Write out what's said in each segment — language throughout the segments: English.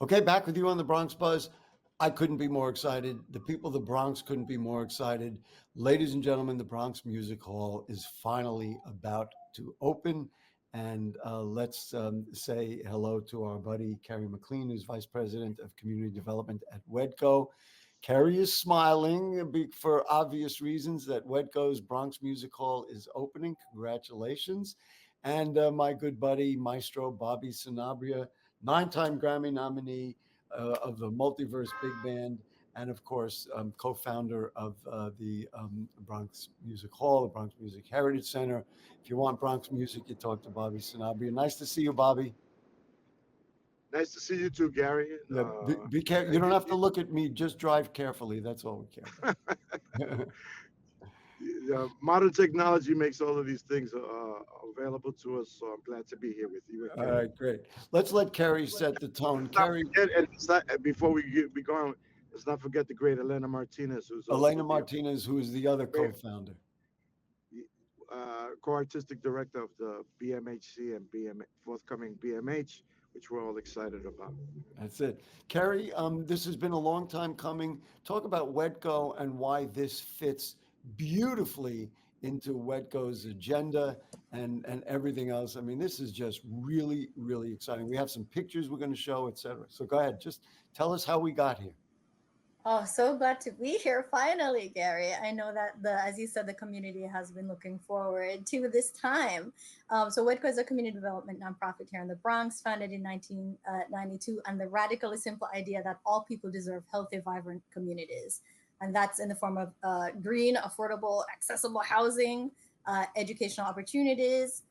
Okay, back with you on the Bronx Buzz. I couldn't be more excited. The people of the Bronx couldn't be more excited. Ladies and gentlemen, the Bronx Music Hall is finally about to open. And let's say hello to our buddy, Kerry McLean, who's Vice President of Community Development at WEDCO. Kerry is smiling for obvious reasons that WEDCO's Bronx Music Hall is opening. Congratulations. And my good buddy, Maestro Bobby Sanabria, nine-time Grammy nominee of the Multiverse Big Band, and of course, co-founder of the Bronx Music Hall, the Bronx Music Heritage Center. If you want Bronx music, you talk to Bobby Sanabria. Nice to see you, Bobby. Nice to see you too, Gary. Yeah, be careful. You don't have to look at me. Just drive carefully. That's all we care about. Modern technology makes all of these things available to us, so I'm glad to be here with you All again. right, great. Let's let Kerry set the tone. Let's not Kerry, forget, and before be going, let's not forget the great Elena Martinez, who's also Elena Martinez, who is the other co-founder. co-artistic director of the BMHC and forthcoming BMH, which we're all excited about. That's it. Kerry, this has been a long time coming. Talk about WEDCO and why this fits beautifully into WEDCO's agenda and everything else. I mean, this is just really, really exciting. We have some pictures we're going to show, etc. So go ahead, just tell us how we got here. Oh, so glad to be here finally, Gary. I know that as you said, the community has been looking forward to this time. So WEDCO is a community development nonprofit here in the Bronx, founded in 1992, and the radically simple idea that all people deserve healthy, vibrant communities. And that's in the form of green, affordable, accessible housing, educational opportunities,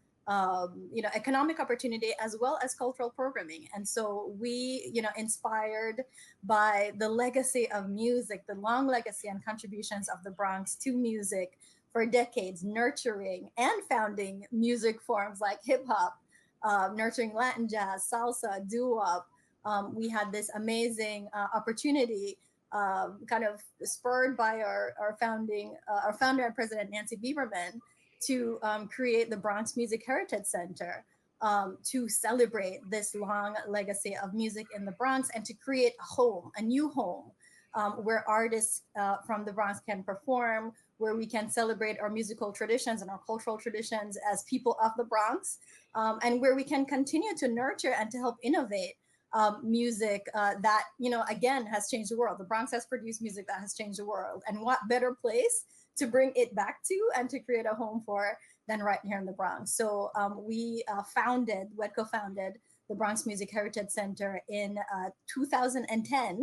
economic opportunity, as well as cultural programming. And so we, inspired by the legacy of music, the long legacy and contributions of the Bronx to music for decades, nurturing and founding music forms like hip hop, nurturing Latin jazz, salsa, doo-wop. We had this amazing opportunity, kind of spurred by our founder and president, Nancy Bieberman, to create the Bronx Music Heritage Center, to celebrate this long legacy of music in the Bronx and to create a new home, where artists from the Bronx can perform, where we can celebrate our musical traditions and our cultural traditions as people of the Bronx, and where we can continue to nurture and to help innovate music that, again, has changed the world. The Bronx has produced music that has changed the world. And what better place to bring it back to and to create a home for than right here in the Bronx. So WEDCO founded the Bronx Music Heritage Center in 2010.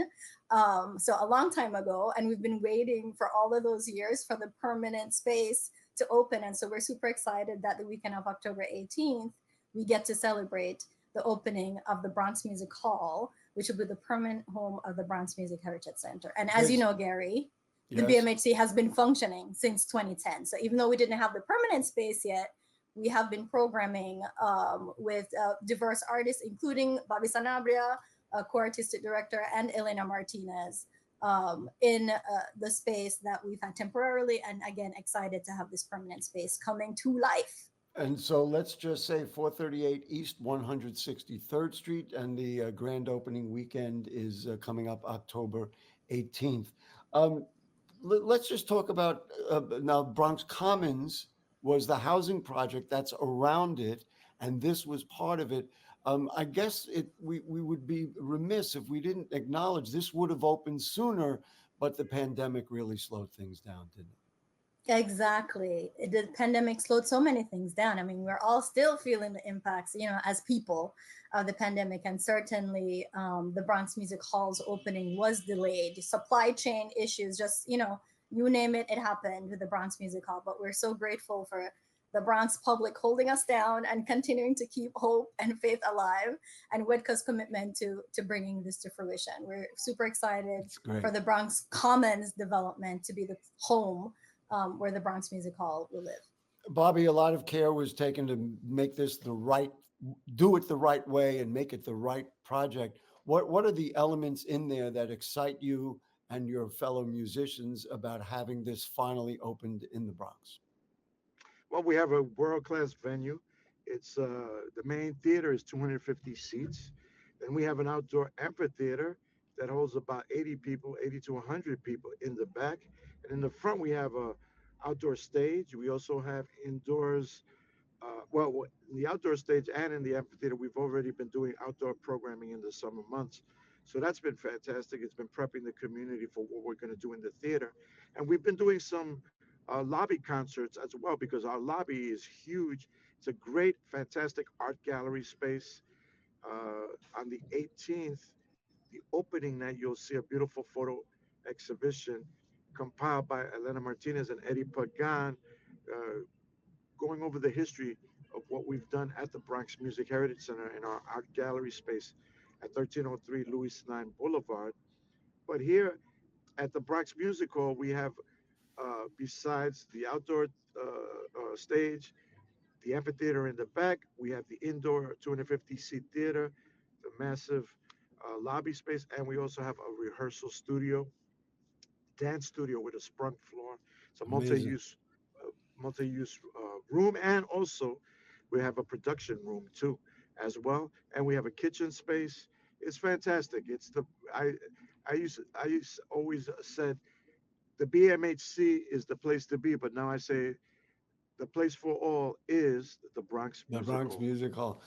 So a long time ago. And we've been waiting for all of those years for the permanent space to open. And so we're super excited that the weekend of October 18th, we get to celebrate the opening of the Bronx Music Hall, which will be the permanent home of the Bronx Music Heritage Center. And as you know, Gary, the BMHC has been functioning since 2010. So even though we didn't have the permanent space yet, we have been programming with diverse artists, including Bobby Sanabria, co-artistic director, and Elena Martinez, in the space that we've had temporarily. And again, excited to have this permanent space coming to life. And so let's just say 438 East 163rd Street, and the grand opening weekend is coming up October 18th. Let's just talk about now Bronx Commons was the housing project that's around it, and this was part of it. I guess we would be remiss if we didn't acknowledge this would have opened sooner, but the pandemic really slowed things down, didn't it? Exactly. The pandemic slowed so many things down. I mean, we're all still feeling the impacts, as people of the pandemic. And certainly the Bronx Music Hall's opening was delayed. Supply chain issues, just, you name it, it happened with the Bronx Music Hall. But we're so grateful for the Bronx public holding us down and continuing to keep hope and faith alive, and WEDCO's commitment to bringing this to fruition. We're super excited for the Bronx Commons development to be the home where the Bronx Music Hall will live. Bobby, a lot of care was taken to make this do it the right way and make it the right project. What are the elements in there that excite you and your fellow musicians about having this finally opened in the Bronx? Well, we have a world-class venue. It's the main theater is 250 seats. And we have an outdoor amphitheater that holds about 80 people, 80 to 100 people in the back. And in the front, we have a outdoor stage. We also have indoors. In the outdoor stage and in the amphitheater, we've already been doing outdoor programming in the summer months. So that's been fantastic. It's been prepping the community for what we're going to do in the theater. And we've been doing some lobby concerts as well because our lobby is huge. It's a great, fantastic art gallery space. On the 18th, the opening night, you'll see a beautiful photo exhibition compiled by Elena Martinez and Eddie Pagan, uh, going over the history of what we've done at the Bronx Music Heritage Center in our art gallery space at 1303 Louis Nine Boulevard. But here at the Bronx Music Hall, we have, besides the outdoor stage, the amphitheater in the back, we have the indoor 250-seat theater, the massive lobby space, and we also have a rehearsal studio, dance studio with a sprung floor. It's a Amazing. multi-use room, and also we have a production room too, as well. And we have a kitchen space. It's fantastic. It's the I used always said the BMHC is the place to be, but now I say the place for all is the Bronx The Music Bronx Hall. Music Hall.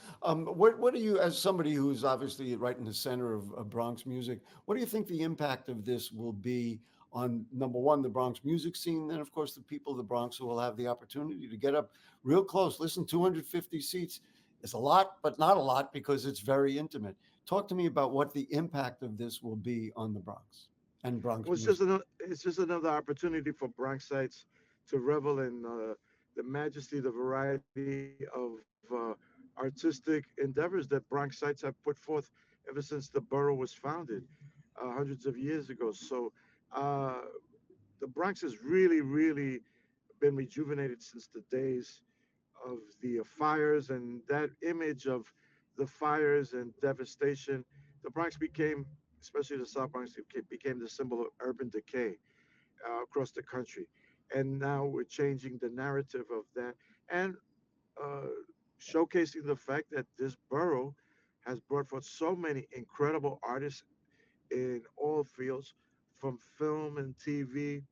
What do you, as somebody who's obviously right in the center of Bronx music, what do you think the impact of this will be on number one, the Bronx music scene, then of course the people of the Bronx who will have the opportunity to get up real close. Listen, 250 seats is a lot, but not a lot because it's very intimate. Talk to me about what the impact of this will be on the Bronx and Bronx Well, music. it's just another opportunity for Bronxites to revel in the majesty, the variety of artistic endeavors that Bronxites have put forth ever since the borough was founded hundreds of years ago. So uh, the Bronx has really, really been rejuvenated since the days of the fires and that image of the fires and devastation. The Bronx became, especially the South Bronx, became the symbol of urban decay across the country. And now we're changing the narrative of that and uh, showcasing the fact that this borough has brought forth so many incredible artists in all fields, from film and TV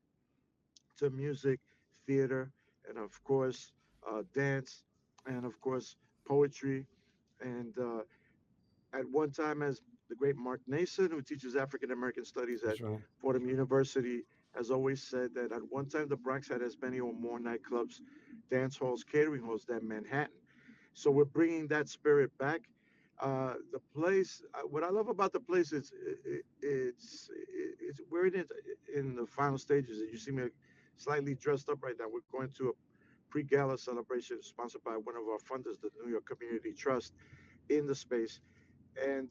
to music, theater, and of course, dance, and of course, poetry. And at one time, as the great Mark Nason, who teaches African American studies at That's right. Fordham University, has always said that at one time the Bronx had as many or more nightclubs, dance halls, catering halls than Manhattan. So we're bringing that spirit back. The place, what I love about the place is it's we're in the final stages. You see me slightly dressed up right now. We're going to a pre-gala celebration sponsored by one of our funders, the New York Community Trust, in the space. And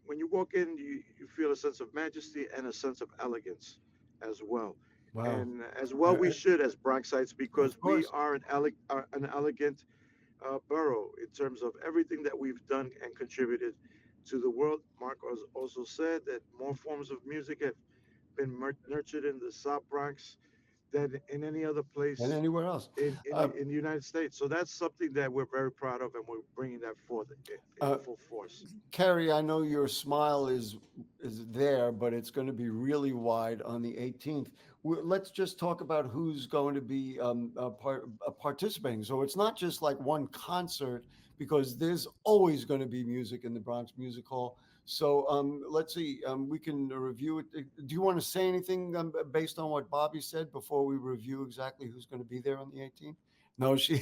when you walk in, you feel a sense of majesty and a sense of elegance as well. Wow. And as well, we Uh, should as Bronxites because of we course. are an elegant borough in terms of everything that we've done and contributed to the world. Mark also said that more forms of music have been nurtured in the South Bronx than in any other And place anywhere else. in Uh, in the United States. So that's something that we're very proud of, and we're bringing that forth in uh, full force. Kerry, I know your smile is there, but it's going to be really wide on the 18th. Let's just talk about who's going to be participating. So it's not just like one concert because there's always going to be music in the Bronx Music Hall. So let's see. We can review it. Do you want to say anything based on what Bobby said before we review exactly who's going to be there on the 18th? No, she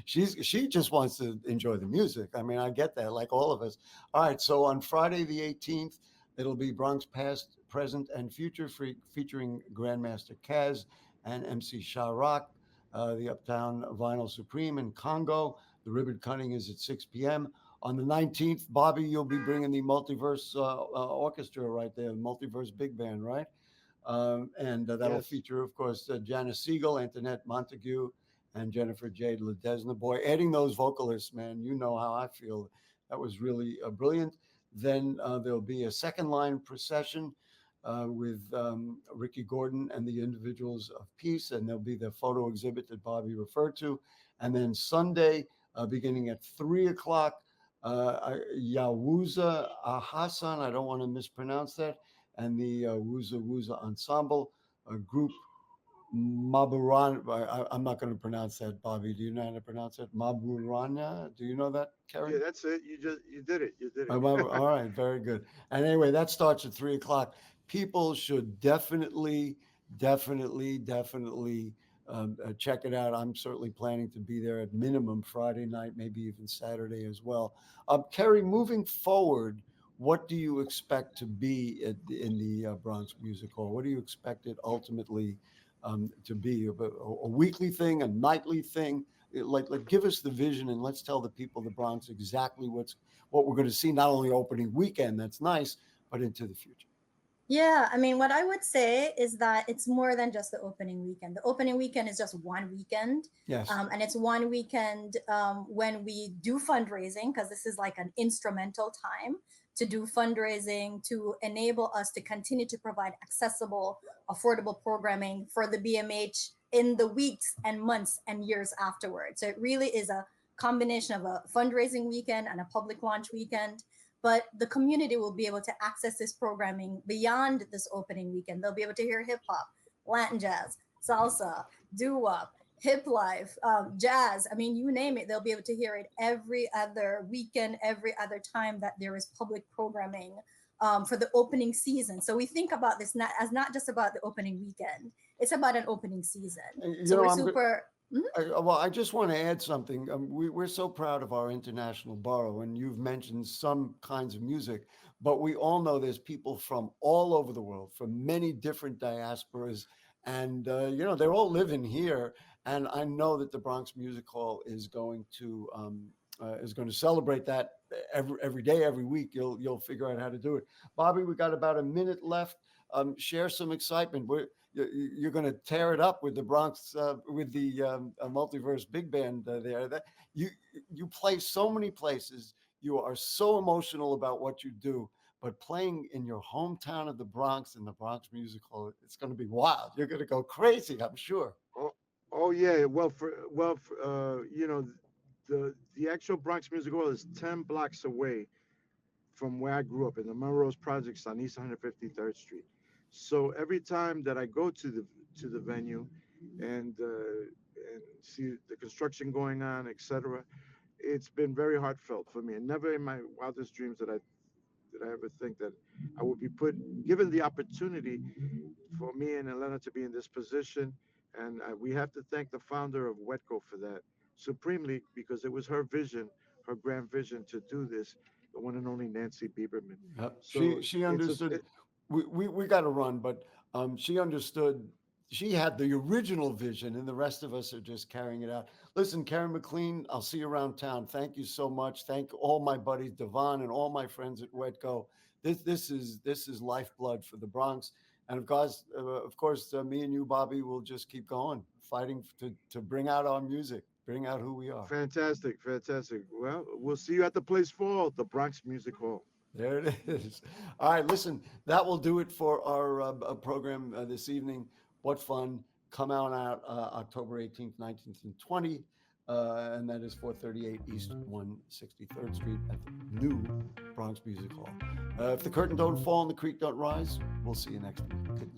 she just wants to enjoy the music. I mean, I get that, like all of us. All right, so on Friday the 18th, it'll be Bronx Past, Present, and Future featuring Grandmaster Kaz and MC Shah Rock, the Uptown Vinyl Supreme and Congo. The ribbon cutting is at 6 p.m. On the 19th, Bobby, you'll be bringing the Multiverse Orchestra right there, the Multiverse Big Band, right? And that'll Yes. feature, of course, Janice Siegel, Antoinette Montague, and Jennifer Jade Ledesma. Boy, adding those vocalists, man, you know how I feel. That was really brilliant. Then there'll be a second line procession with Ricky Gordon and the Individuals of Peace, and there'll be the photo exhibit that Bobby referred to. And then Sunday, beginning at 3 o'clock, Yawuza Hassan, I don't want to mispronounce that, and the Wuza Wuza Ensemble, a group Maburan. I'm not going to pronounce that, Bobby. Do you know how to pronounce it? Maburana? Do you know that, Yeah, Kerry? that's it. You did it. You did All it. right, very good. And anyway, that starts at 3 o'clock. People should definitely check it out. I'm certainly planning to be there at minimum Friday night, maybe even Saturday as well. Kerry, moving forward, what do you expect to be in the Bronx Music Hall? What do you expect it ultimately to be? A weekly thing, a nightly thing? Like, give us the vision and let's tell the people of the Bronx exactly what we're going to see, not only opening weekend, that's nice, but into the future. Yeah, I mean, what I would say is that it's more than just the opening weekend. The opening weekend is just one weekend. Yes. And it's one weekend when we do fundraising, because this is like an instrumental time to do fundraising to enable us to continue to provide accessible, affordable programming for the BMH in the weeks and months and years afterwards. So it really is a combination of a fundraising weekend and a public launch weekend, but the community will be able to access this programming beyond this opening weekend. They'll be able to hear hip hop, Latin jazz, salsa, doo wop, hip life, jazz. I mean, you name it, they'll be able to hear it every other weekend, every other time that there is public programming for the opening season. So we think about this not as not just about the opening weekend; it's about an opening season. You So we're know, super. Mhm. I just want to add something. We're so proud of our international borough, and you've mentioned some kinds of music, but we all know there's people from all over the world, from many different diasporas, and they're all living here. And I know that the Bronx Music Hall is going to celebrate that every day, every week. You'll figure out how to do it. Bobby, we got about a minute left. Share some excitement. You're going to tear it up with the Bronx, with the multiverse big band there. You play so many places. You are so emotional about what you do, but playing in your hometown of the Bronx in the Bronx Music Hall, it's going to be wild. You're going to go crazy, I'm sure. Oh, oh yeah. The actual Bronx Music Hall is 10 blocks away from where I grew up in the Melrose Projects on East 153rd Street. So every time that I go to the venue and see the construction going on, etc., it's been very heartfelt for me. And never in my wildest dreams did I ever think that I would be given the opportunity for me and Elena to be in this position. And we have to thank the founder of Wetco for that supremely, because it was her vision, her grand vision to do this, the one and only Nancy Bieberman. So She it's a, understood. it, We got to run, but she understood. She had the original vision, and the rest of us are just carrying it out. Listen, Karen McLean, I'll see you around town. Thank you so much. Thank all my buddies, Devon, and all my friends at Wetco. This is lifeblood for the Bronx, and of course, me and you, Bobby, will just keep going, fighting to bring out our music, bring out who we are. fantastic, fantastic. Well, we'll see you at the place for the Bronx Music Hall. There it is. All right, listen, that will do it for our program this evening. What fun. Come out October 18th, 19th, and 20th. And that is 438 East 163rd Street at the new Bronx Music Hall. If the curtain don't fall and the creek don't rise, we'll see you next week. Good night.